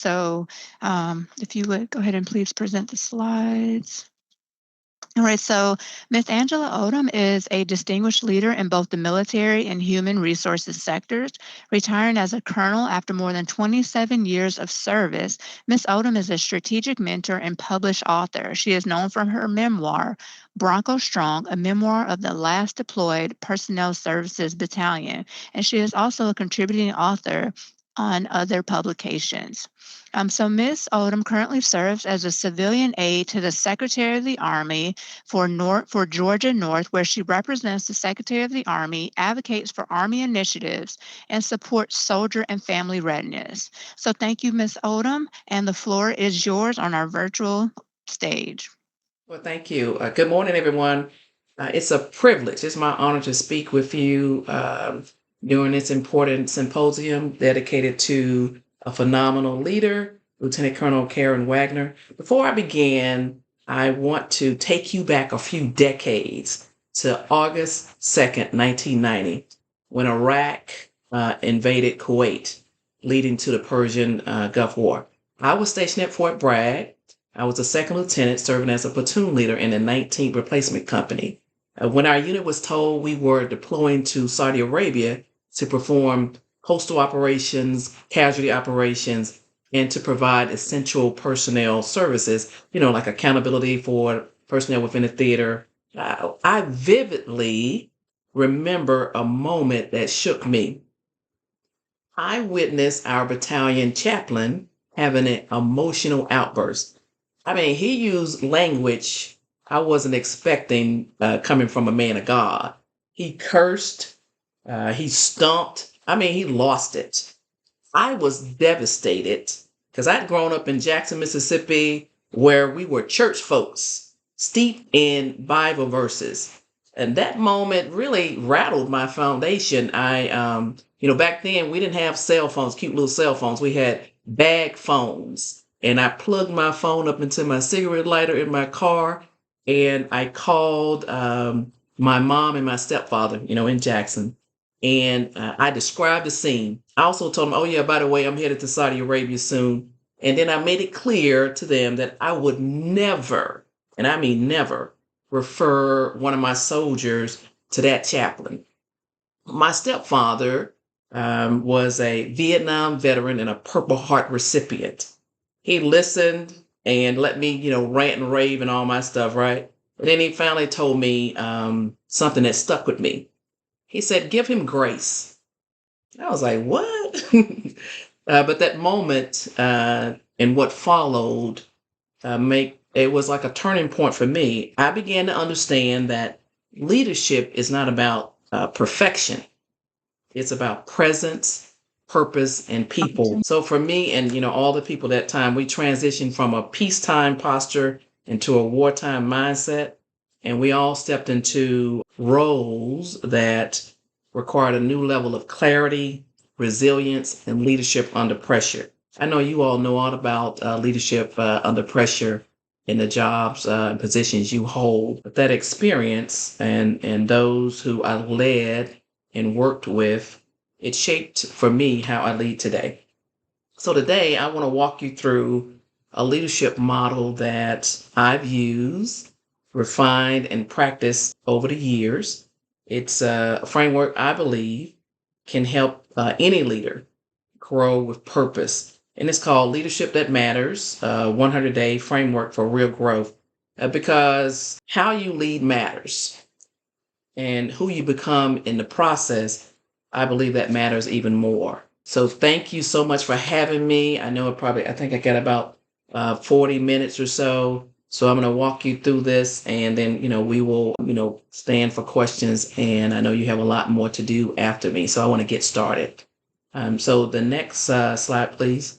So if you would go ahead and please present the slides. All right, so Ms. Angela Odom is a distinguished leader in both the military and human resources sectors. Retiring as a colonel after more than 27 years of service, Ms. Odom is a strategic mentor and published author. She is known for her memoir, Bronco Strong, a memoir of the last deployed Personnel Services Battalion, and she is also a contributing author on other publications. So Ms. Odom currently serves as a civilian aide to the Secretary of the Army for Georgia North, where she represents the Secretary of the Army, advocates for Army initiatives, and supports soldier and family readiness. So thank you, Ms. Odom, and the floor is yours on our virtual stage. Well, thank you. Good morning, everyone. It's a privilege. It's my honor to speak with you during this important symposium dedicated to a phenomenal leader, Lieutenant Colonel Karen Wagner. Before I begin, I want to take you back a few decades to August 2nd, 1990, when Iraq invaded Kuwait, leading to the Persian Gulf War. I was stationed at Fort Bragg. I was a second lieutenant serving as a platoon leader in the 19th Replacement Company. When our unit was told we were deploying to Saudi Arabia to perform coastal operations, casualty operations, and to provide essential personnel services, like accountability for personnel within the theater, I vividly remember a moment that shook me. I witnessed our battalion chaplain having an emotional outburst. I mean, he used language I wasn't expecting coming from a man of God. He cursed, he stomped. I mean, he lost it. I was devastated because I'd grown up in Jackson, Mississippi, where we were church folks, steeped in Bible verses. And that moment really rattled my foundation. Back then we didn't have cell phones, cute little cell phones. We had bag phones. And I plugged my phone up into my cigarette lighter in my car. And I called my mom and my stepfather, in Jackson. And I described the scene. I also told them, oh, yeah, by the way, I'm headed to Saudi Arabia soon. And then I made it clear to them that I would never, and I mean never, refer one of my soldiers to that chaplain. My stepfather was a Vietnam veteran and a Purple Heart recipient. He listened and let me, rant and rave and all my stuff, right? And then he finally told me something that stuck with me. He said, give him grace. I was like, what? But that moment and what followed it was like a turning point for me. I began to understand that leadership is not about perfection. It's about presence, purpose, and people. So for me and all the people that time, we transitioned from a peacetime posture into a wartime mindset, and we all stepped into roles that required a new level of clarity, resilience, and leadership under pressure. I know you all know all about leadership under pressure in the jobs and positions you hold. But that experience and those who I led and worked with, it shaped for me how I lead today. So today I want to walk you through a leadership model that I've used, refined, and practiced over the years. It's a framework I believe can help any leader grow with purpose. And it's called Leadership That Matters, 100-day framework for real growth. Because how you lead matters, and who you become in the process, I believe that matters even more. So thank you so much for having me. I think I got about 40 minutes or so. So I'm going to walk you through this, and then, we will, stand for questions. And I know you have a lot more to do after me. So I want to get started. So the next slide, please.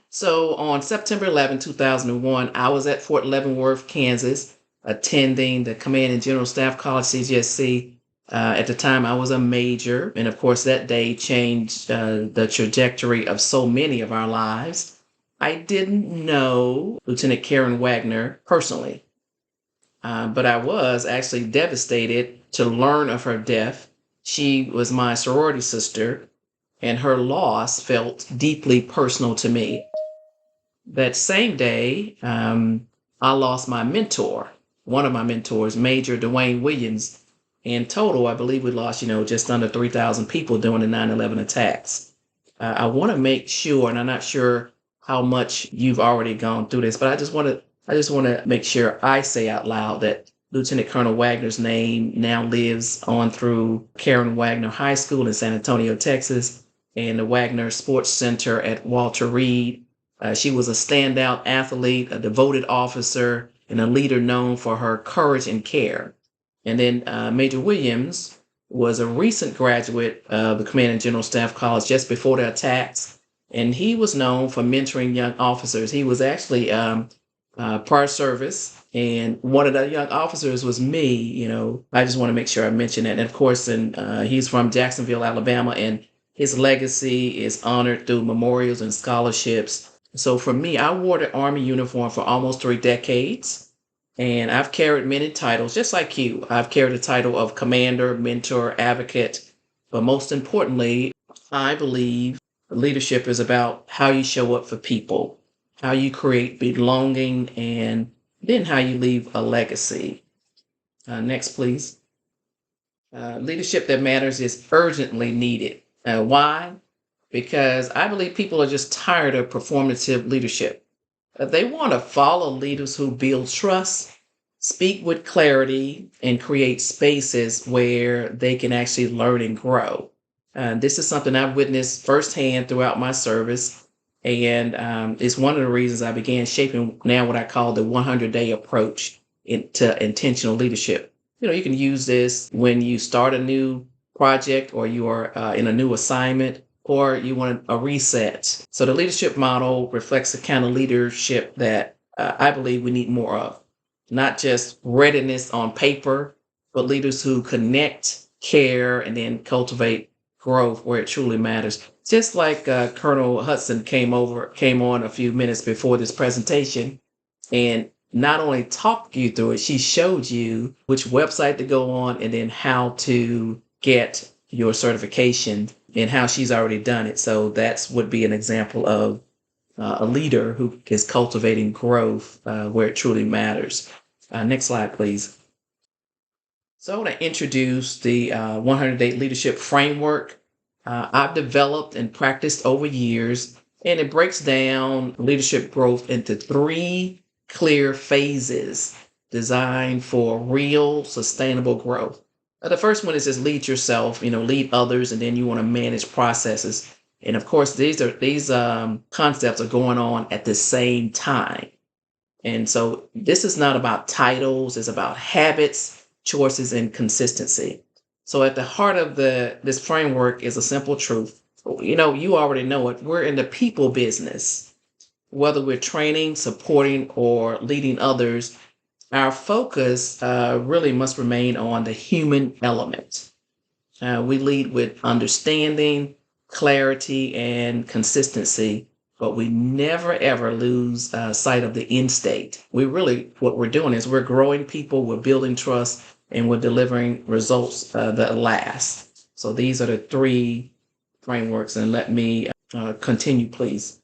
So on September 11, 2001, I was at Fort Leavenworth, Kansas, attending the Command and General Staff College, CGSC. At the time, I was a major. And of course, that day changed the trajectory of so many of our lives. I didn't know Lieutenant Karen Wagner personally, but I was actually devastated to learn of her death. She was my sorority sister, and her loss felt deeply personal to me. That same day, I lost my mentor, one of my mentors, Major Dwayne Williams. In total, I believe we lost, just under 3,000 people during the 9/11 attacks. I want to make sure, and I'm not sure how much you've already gone through this, but I just want to make sure I say out loud that Lieutenant Colonel Wagner's name now lives on through Karen Wagner High School in San Antonio, Texas, and the Wagner Sports Center at Walter Reed. She was a standout athlete, a devoted officer, and a leader known for her courage and care. And then Major Williams was a recent graduate of the Command and General Staff College just before the attacks, and he was known for mentoring young officers. He was actually prior service, and one of the young officers was me. I just want to make sure I mention that. And of course, he's from Jacksonville, Alabama, and his legacy is honored through memorials and scholarships. So for me, I wore the Army uniform for almost 3 decades. And I've carried many titles, just like you. I've carried the title of commander, mentor, advocate. But most importantly, I believe leadership is about how you show up for people, how you create belonging, and then how you leave a legacy. Next, please. Leadership that matters is urgently needed. Why? Because I believe people are just tired of performative leadership. They want to follow leaders who build trust, speak with clarity, and create spaces where they can actually learn and grow. This is something I've witnessed firsthand throughout my service. And it's one of the reasons I began shaping now what I call the 100-day approach to intentional leadership. You can use this when you start a new project, or you are in a new assignment, or you want a reset. So the leadership model reflects the kind of leadership that I believe we need more of. Not just readiness on paper, but leaders who connect, care, and then cultivate growth where it truly matters. Just like Colonel Hudson came on a few minutes before this presentation, and not only talked you through it, she showed you which website to go on, and then how to get your certification, and how she's already done it. So that's would be an example of a leader who is cultivating growth where it truly matters. Next slide, please. So I want to introduce the 100-day leadership framework I've developed and practiced over years, and it breaks down leadership growth into 3 clear phases designed for real sustainable growth. The first one is just lead yourself, lead others, and then you want to manage processes. And of course, these concepts are going on at the same time. And so this is not about titles, it's about habits, choices, and consistency. So at the heart of this framework is a simple truth. You already know it. We're in the people business. Whether we're training, supporting, or leading others, our focus really must remain on the human element. We lead with understanding, clarity, and consistency, but we never ever lose sight of the end state. What we're doing is we're growing people, we're building trust, and we're delivering results that last. So these are the 3 frameworks, and let me continue, please.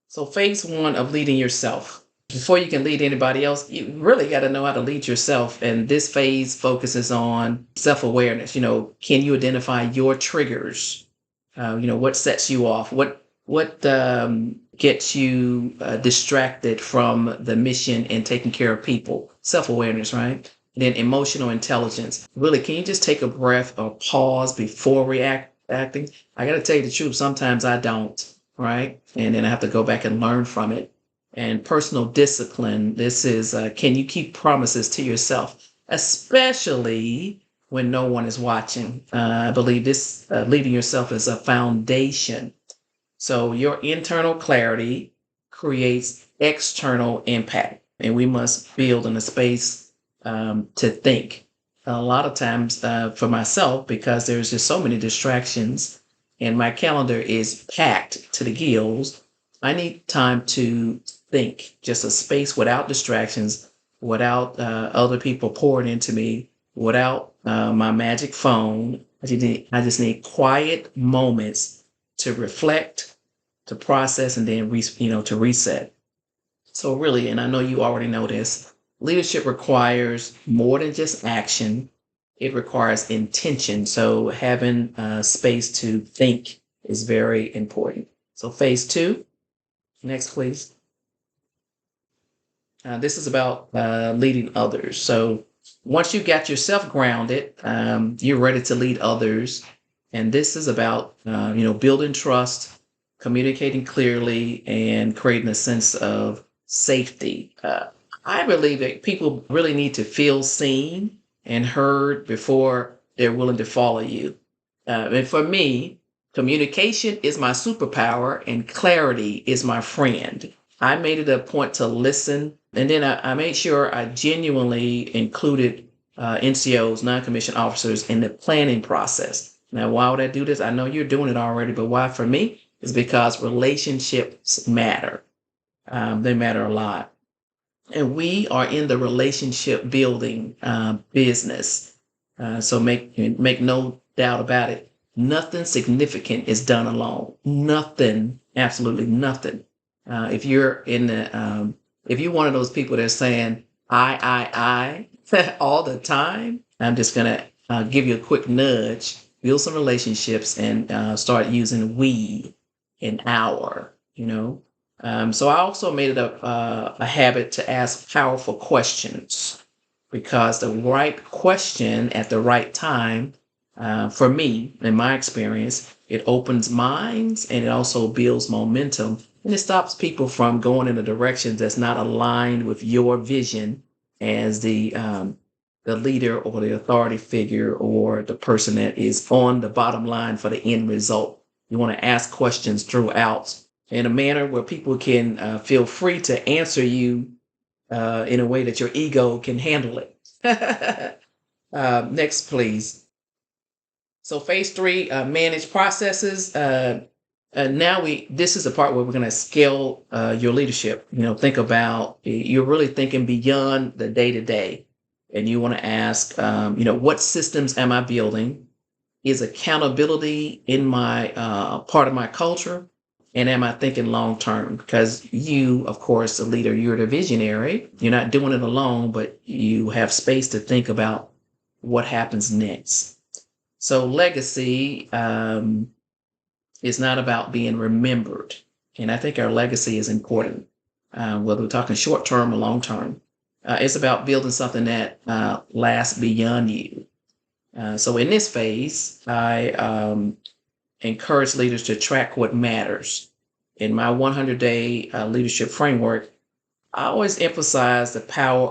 So phase 1 of leading yourself. Before you can lead anybody else, you really got to know how to lead yourself. And this phase focuses on self-awareness. Can you identify your triggers? What sets you off? What gets you distracted from the mission and taking care of people? Self-awareness, right? And then emotional intelligence. Really, can you just take a breath or pause before acting? I got to tell you the truth. Sometimes I don't, right? And then I have to go back and learn from it. And personal discipline. This is, can you keep promises to yourself, especially when no one is watching? I believe this leading yourself is a foundation. So your internal clarity creates external impact, and we must build in a space to think. A lot of times for myself, because there's just so many distractions and my calendar is packed to the gills, I need time to think, just a space without distractions, without other people pouring into me, without my magic phone. I just need quiet moments to reflect, to process, and then to reset. So really, and I know you already know this, leadership requires more than just action. It requires intention. So having space to think is very important. So phase 2, next please. This is about leading others. So once you got yourself grounded, you're ready to lead others. And this is about, building trust, communicating clearly, and creating a sense of safety. I believe that people really need to feel seen and heard before they're willing to follow you. And for me, communication is my superpower and clarity is my friend. I made it a point to listen, and then I made sure I genuinely included NCOs, non-commissioned officers, in the planning process. Now, why would I do this? I know you're doing it already, but why for me is because relationships matter. They matter a lot. And we are in the relationship building business. So make no doubt about it. Nothing significant is done alone. Nothing, absolutely nothing. If you're if you're one of those people that's saying I all the time, I'm just gonna give you a quick nudge, build some relationships, and start using we and our. So I also made it a habit to ask powerful questions, because the right question at the right time, for me, in my experience, it opens minds and it also builds momentum, and it stops people from going in a direction that's not aligned with your vision as the leader or the authority figure or the person that is on the bottom line for the end result. You want to ask questions throughout in a manner where people can feel free to answer you in a way that your ego can handle it. Next, please. So phase 3, manage processes. This is the part where we're going to scale your leadership. Think about, you're really thinking beyond the day to day, and you want to ask, what systems am I building? Is accountability in my part of my culture? And am I thinking long term? Because you, of course, the leader, you're the visionary. You're not doing it alone, but you have space to think about what happens next. So legacy is not about being remembered. And I think our legacy is important, whether we're talking short term or long term. It's about building something that lasts beyond you. So in this phase, I encourage leaders to track what matters. In my 100-day leadership framework, I always emphasize the power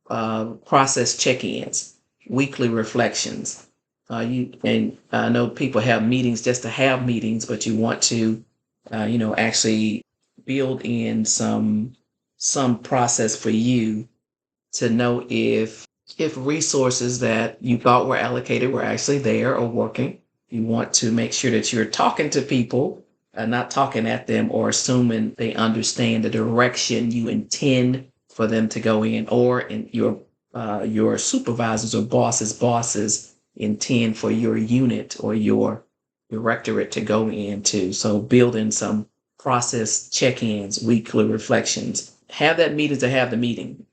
of process check-ins, weekly reflections. And I know people have meetings just to have meetings, but you want to, actually build in some process for you to know if resources that you thought were allocated were actually there or working. You want to make sure that you're talking to people, not talking at them or assuming they understand the direction you intend for them to go in, or in your supervisors or bosses intend for your unit or your directorate to go into. So building some process check-ins, weekly reflections. Have that meeting to have the meeting.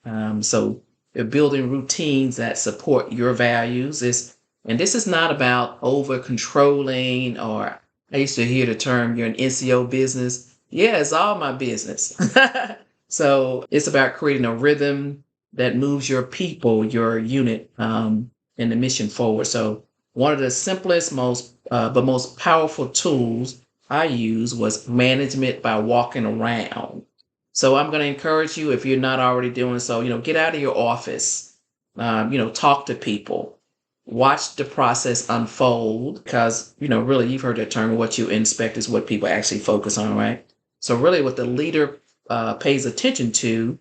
So you're building routines that support your values. And this is not about over controlling, or I used to hear the term, you're an NCO business. Yeah, it's all my business. So it's about creating a rhythm that moves your people, your unit, and the mission forward. So one of the simplest, but most powerful tools I use was management by walking around. So I'm going to encourage you, if you're not already doing so, get out of your office, talk to people, watch the process unfold, because, really you've heard that term, what you inspect is what people actually focus on, right? So really what the leader pays attention to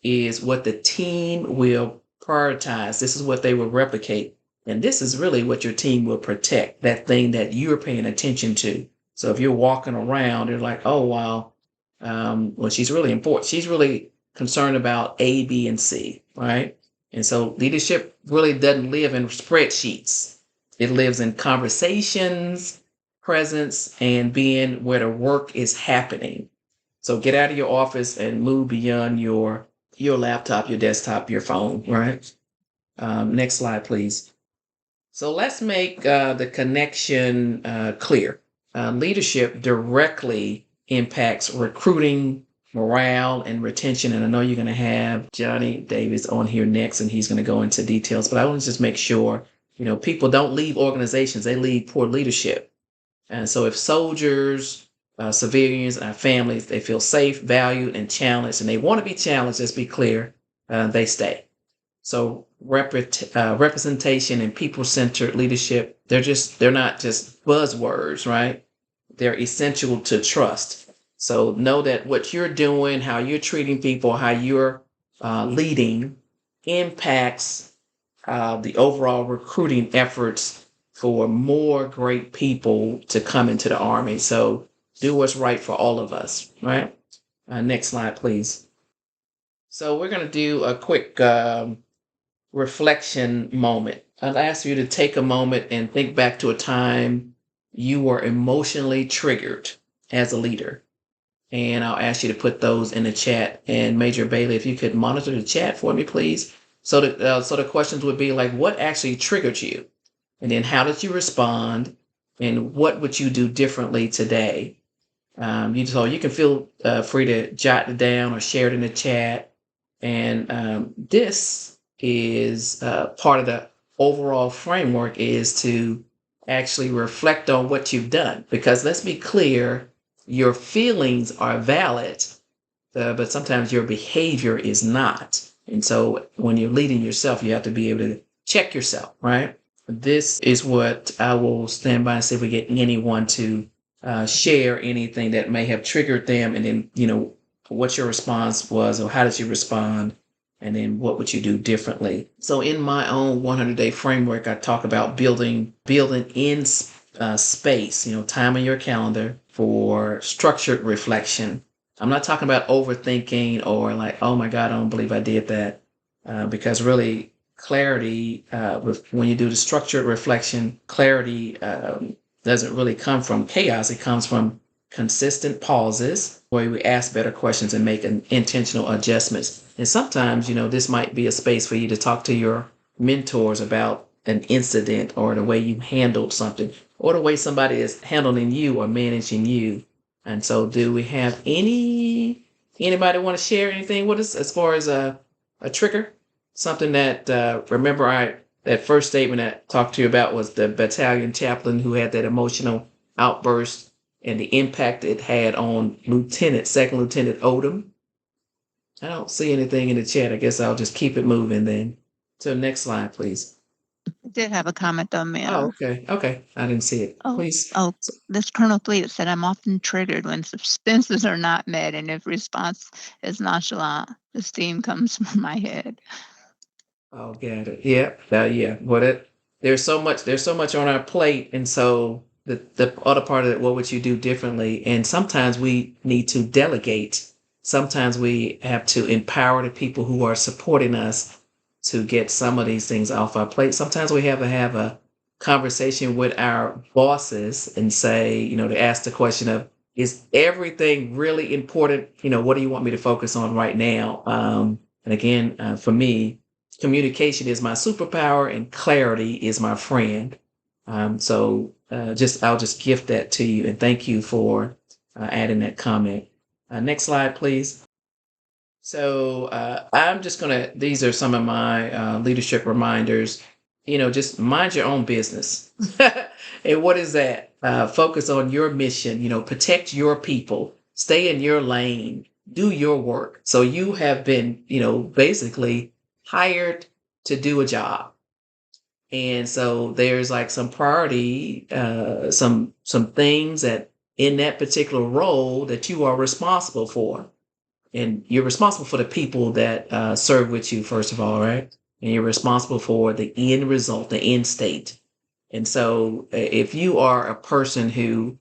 is what the team will prioritize. This is what they will replicate. And this is really what your team will protect, that thing that you're paying attention to. So if you're walking around, they're like, oh, wow, well, she's really important. She's really concerned about A, B, and C, right? And so leadership really doesn't live in spreadsheets. It lives in conversations, presence, and being where the work is happening. So get out of your office and move beyond your laptop, your desktop, your phone, right? Next slide, please. So let's make the connection clear. Leadership directly impacts recruiting, morale, and retention. And I know you're going to have Johnny Davis on here next, and he's going to go into details. But I want to just make sure, people don't leave organizations; they leave poor leadership. And so, if soldiers, civilians, and our families, they feel safe, valued, and challenged, and they want to be challenged, let's be clear, they stay. So representation and people-centered leadership, they're not just buzzwords, right? They're essential to trust. So know that what you're doing, how you're treating people, how you're leading impacts the overall recruiting efforts for more great people to come into the Army. So do what's right for all of us, right? Next slide, please. So we're going to do a quick reflection moment. I'd ask you to take a moment and think back to a time you were emotionally triggered as a leader. And I'll ask you to put those in the chat. And Major Bailey, if you could monitor the chat for me, please. So the questions would be like, what actually triggered you? And then how did you respond? And what would you do differently today? So you can feel free to jot it down or share it in the chat. And this is part of the overall framework is to actually reflect on what you've done. Because let's be clear, your feelings are valid, but sometimes your behavior is not. And so when you're leading yourself, you have to be able to check yourself, right? This is what I will stand by and see if we get anyone to share anything that may have triggered them, and then, what your response was, or how did you respond, and then what would you do differently. So in my own 100-day framework, I talk about building in space, time on your calendar for structured reflection. I'm not talking about overthinking or like, oh my God, I don't believe I did that. Because really clarity, when you do the structured reflection, clarity doesn't really come from chaos. It comes from consistent pauses where we ask better questions and make intentional adjustments. And sometimes, this might be a space for you to talk to your mentors about an incident or the way you handled something or the way somebody is handling you or managing you. And so do we have anybody want to share anything with us as far as a trigger? Something that, remember that first statement I talked to you about was the battalion chaplain who had that emotional outburst and the impact it had on Second Lieutenant Odom. I don't see anything in the chat. I guess I'll just keep it moving then. So next slide, please. I did have a comment though, Mayor. Oh, okay. Okay. I didn't see it. Please. This Colonel Fleet said, I'm often triggered when suspenses are not met, and if response is nonchalant, the steam comes from my head. Oh, got it. Yeah. Yeah. There's so much on our plate. And so the other part of it, what would you do differently? And sometimes we need to delegate. Sometimes we have to empower the people who are supporting us to get some of these things off our plate. Sometimes we have to have a conversation with our bosses and say, to ask the question of, is everything really important? What do you want me to focus on right now? And again, for me, communication is my superpower and clarity is my friend. So I'll just gift that to you and thank you for adding that comment. Next slide, please. So these are some of my leadership reminders. Just mind your own business. And what is that? Focus on your mission, protect your people, stay in your lane, do your work. So you have been, basically hired to do a job. And so there's like some priority, some things that in that particular role that you are responsible for. And you're responsible for the people that serve with you, first of all, right? And you're responsible for the end result, the end state. And so if you are a person who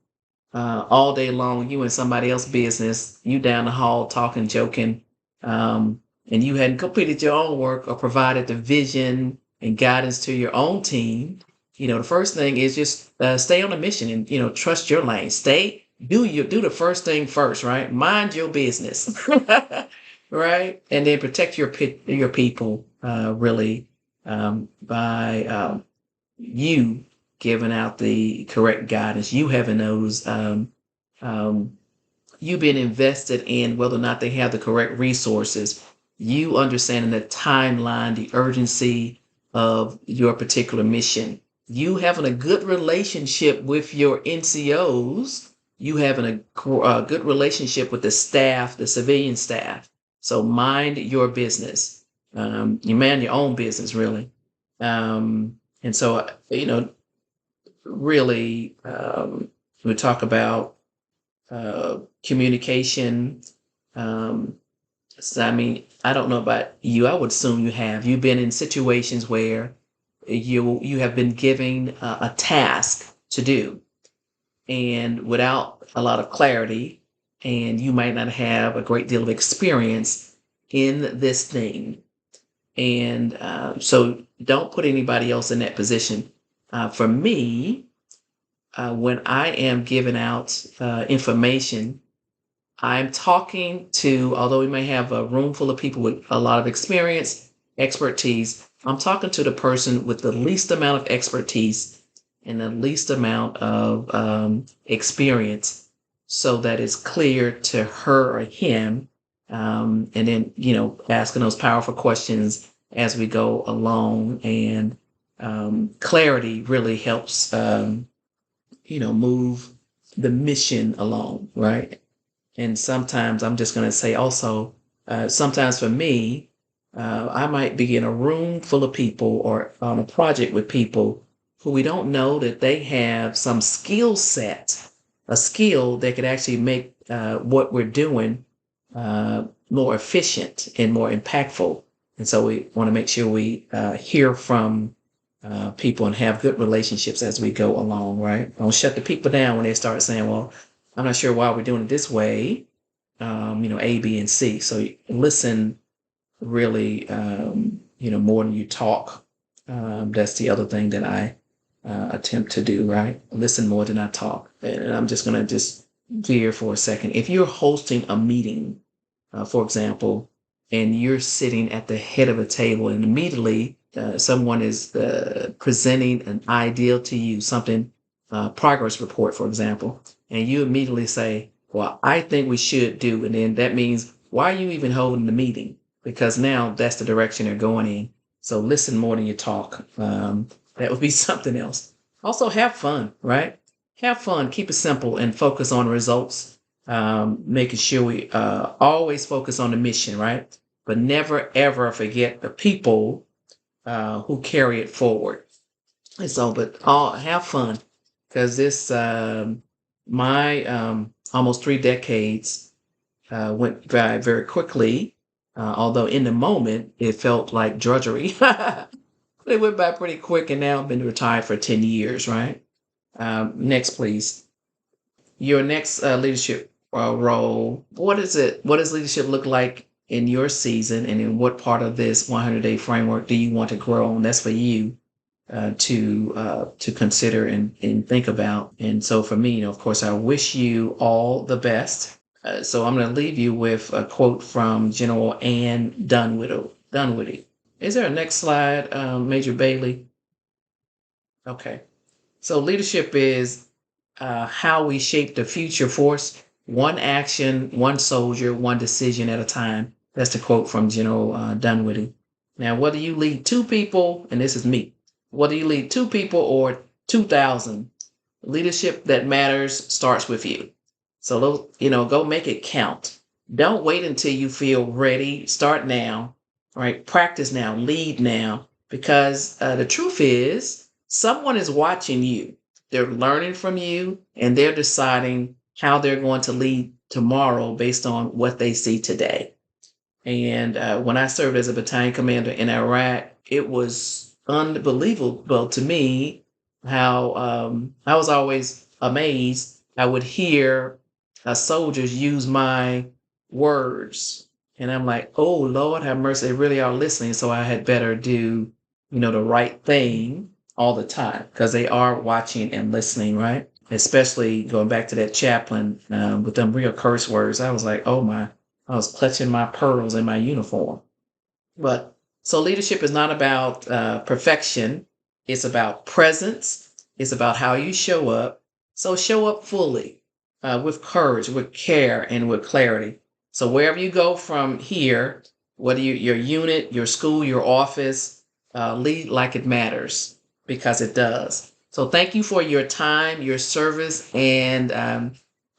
all day long, you in somebody else's business, you down the hall talking, joking, and you hadn't completed your own work or provided the vision and guidance to your own team, The first thing is just stay on a mission and, trust your lane. Do the first thing first, right? Mind your business, right? And then protect your people, really, by you giving out the correct guidance, you having those, um, you being invested in whether or not they have the correct resources, you understanding the timeline, the urgency of your particular mission, you having a good relationship with your NCOs, you having a good relationship with the staff, the civilian staff. So mind your business. You man your own business, really. And so, really, we talk about communication. So, I mean, I don't know about you. I would assume you've been in situations where you have been given a task to do, and without a lot of clarity, and you might not have a great deal of experience in this thing. And so don't put anybody else in that position. For me, when I am giving out information, I'm talking to, although we may have a room full of people with a lot of experience, expertise, I'm talking to the person with the least amount of expertise and the least amount of experience, so that it's clear to her or him. And then, asking those powerful questions as we go along. And clarity really helps, move the mission along, right? And sometimes I'm just going to say also, sometimes for me, I might be in a room full of people or on a project with people who we don't know that they have some skill set, a skill that could actually make what we're doing more efficient and more impactful. And so we want to make sure we hear from people and have good relationships as we go along, right? Don't shut the people down when they start saying, well, I'm not sure why we're doing it this way, A, B, and C. So listen really, more than you talk. That's the other thing that I attempt to do, right? Listen more than I talk. And I'm just going to just veer for a second. If you're hosting a meeting, for example, and you're sitting at the head of a table and immediately someone is presenting an ideal to you, something, progress report, for example, and you immediately say, well, I think we should do, and then that means, why are you even holding the meeting? Because now that's the direction they're going in. So listen more than you talk. That would be something else. Also have fun, right? Have fun, keep it simple, and focus on results. Making sure we always focus on the mission, right? But never ever forget the people who carry it forward. And so, but all have fun, because this my almost 3 decades went by very quickly. Although in the moment it felt like drudgery, it went by pretty quick, and now I've been retired for 10 years, right? Next, please. Your next leadership role. What is it? What does leadership look like in your season, and in what part of this 100-day framework do you want to grow on? That's for you to consider and think about. And so for me, of course, I wish you all the best. So I'm going to leave you with a quote from General Ann Dunwoody. Is there a next slide, Major Bailey? Okay. So leadership is how we shape the future force, one action, one soldier, one decision at a time. That's the quote from General Dunwoody. Now, whether you lead two people, and this is me, whether you lead two people or 2,000, leadership that matters starts with you. So, go make it count. Don't wait until you feel ready. Start now, right? Practice now, lead now, because the truth is, someone is watching you. They're learning from you, and they're deciding how they're going to lead tomorrow based on what they see today. And when I served as a battalion commander in Iraq, it was unbelievable to me how I was always amazed. I would hear soldiers use my words, and I'm like, oh, Lord have mercy, they really are listening. So I had better do, the right thing. all the time because they are watching and listening, right? Especially going back to that chaplain with them real curse words. I was like, oh my, I was clutching my pearls in my uniform. But so leadership is not about perfection. It's about presence. It's about how you show up. So show up fully with courage, with care, and with clarity. So wherever you go from here, whether your unit, your school, your office, lead like it matters because it does. So thank you for your time, your service, and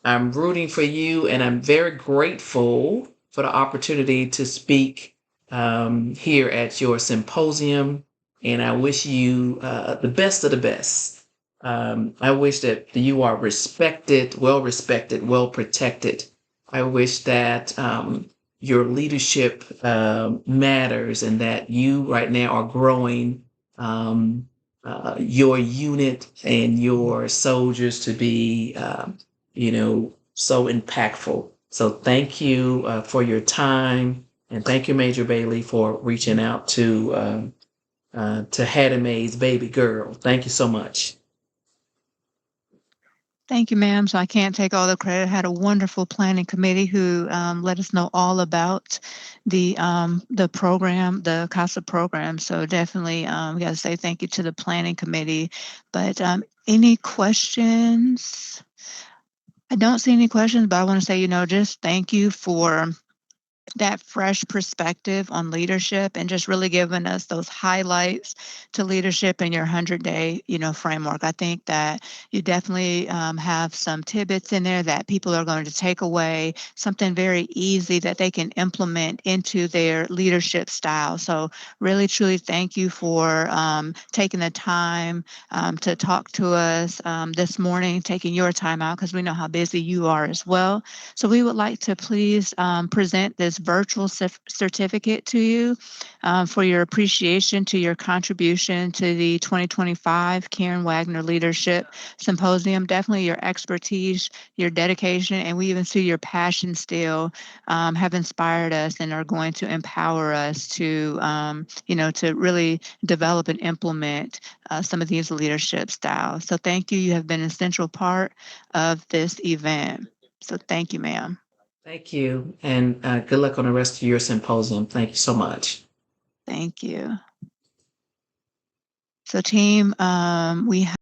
I'm rooting for you, and I'm very grateful for the opportunity to speak here at your symposium, and I wish you the best of the best. I wish that you are respected, well protected. I wish that your leadership matters and that you right now are growing your unit and your soldiers to be, so impactful. So thank you for your time. And thank you, Major Bailey, for reaching out to Hattie Mae's baby girl. Thank you so much. Thank you, ma'am. So I can't take all the credit. I had a wonderful planning committee who let us know all about the program, the CASA program. So definitely, we got to say thank you to the planning committee. But any questions? I don't see any questions, but I want to say, just thank you for that fresh perspective on leadership and just really giving us those highlights to leadership in your 100-day framework. I think that you definitely have some tidbits in there that people are going to take away, something very easy that they can implement into their leadership style. So really truly thank you for taking the time to talk to us this morning, taking your time out because we know how busy you are as well. So we would like to please present this virtual certificate to you for your appreciation to your contribution to the 2025 Karen Wagner Leadership Symposium. Definitely your expertise, your dedication, and we even see your passion still have inspired us and are going to empower us to really develop and implement some of these leadership styles. So thank you. You have been an essential part of this event. So thank you, ma'am. Thank you. And good luck on the rest of your symposium. Thank you so much. Thank you. So team, we